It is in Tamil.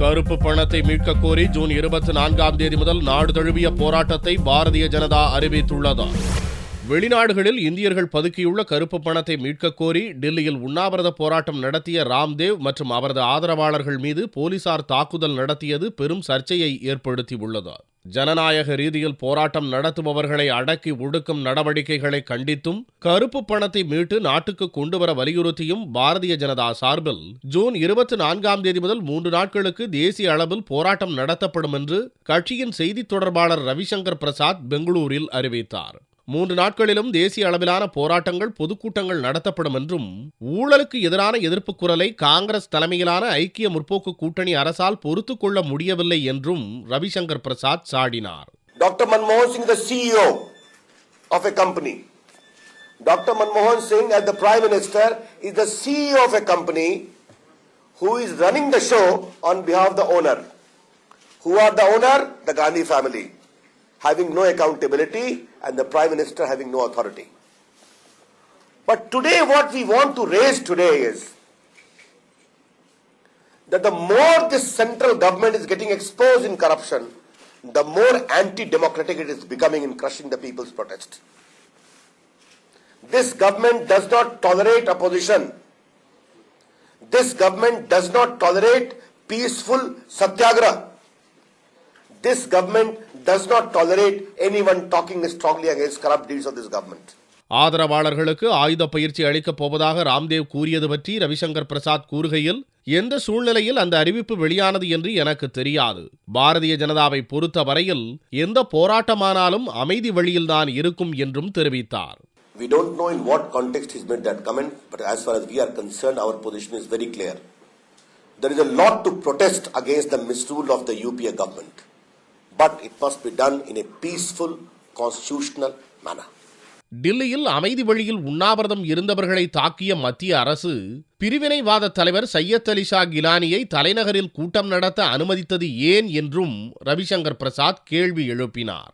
கருப்பு பணத்தை மீட்க கோரி ஜூன் 24ஆம் தேதி முதல் நாடு தழுவிய போராட்டத்தை பாரதிய ஜனதா அறிவித்துள்ளது. வெளிநாடுகளில் இந்தியர்கள் பதுக்கியுள்ள கருப்பு பணத்தை மீட்க கோரி டில்லியில் உண்ணாவிரத போராட்டம் நடத்திய ராம்தேவ் மற்றும் அவரது ஆதரவாளர்கள் மீது போலீசார் தாக்குதல் நடத்தியது பெரும் சர்ச்சையை ஏற்படுத்தியுள்ளது. ஜனநாயக ரீதியில் போராட்டம் நடத்துபவர்களை அடக்கி ஒடுக்கும் நடவடிக்கைகளை கண்டித்தும் கருப்பு பணத்தை மீட்டு நாட்டுக்கு கொண்டுவர வலியுறுத்தியும் பாரதிய ஜனதா சார்பில் ஜூன் 24ஆம் தேதி முதல் 3 நாட்களுக்கு தேசிய அளவில் போராட்டம் நடத்தப்படும் என்று கட்சியின் செய்தித் தொடர்பாளர் ரவிசங்கர் பிரசாத் பெங்களூரில் அறிவித்தார். 3 நாட்களிலும் தேசிய அளவிலான போராட்டங்கள், பொதுக்கூட்டங்கள் நடத்தப்படும் என்றும் ஊழலுக்கு எதிரான எதிர்ப்பு குரலை காங்கிரஸ் தலைமையிலான ஐக்கிய முற்போக்கு கூட்டணி அரசால் பொறுத்துக் கொள்ள முடியவில்லை என்றும் ரவிசங்கர் பிரசாத் சாடினார். டாக்டர் மன்மோகன் Singh the CEO of a company. Dr. Manmohan Singh as the Prime Minister is the CEO of a company who is running the show on behalf of the owner. Who are the owner? The Gandhi family, having no accountability, and the Prime Minister having no authority. But today what we want to raise today is that the more this central government is getting exposed in corruption, the more anti-democratic it is becoming in crushing the people's protest. This government does not tolerate opposition. This government does not tolerate peaceful satyagraha. This government does not tolerate anyone talking strongly against corrupt deeds of this government. ஆதரவாளர்களுக்கு ஆயுத பயிற்சி அளிக்கப் போவதாக ராம்தேவ் கூறியது பற்றி ரவிசங்கர் பிரசாத் கூறுகையில், எந்த சூழ்நிலையில் அந்த அறிவிப்பு வெளியானது என்று எனக்கு தெரியாது. பாரதிய ஜனதாவை பொறுத்த வரையில் எந்த போராட்டமானாலும் அமைதி வழியில்தான் இருக்கும் என்றும் தெரிவித்தார். We don't know in what context he's made that comment, but as far as we are concerned, our position is very clear. There is a lot to protest against the misrule of the UPA government, but it must be done in a peaceful, constitutional manner. டில்லியில் அமைதி வழியில் உண்ணாவிரதம் இருந்தவர்களை தாக்கிய மத்திய அரசு பிரிவினைவாத தலைவர் சையத் அலி ஷா கிலானியை தலைநகரில் கூட்டம் நடத்த அனுமதித்தது ஏன் என்றும் ரவிசங்கர் பிரசாத் கேள்வி எழுப்பினார்.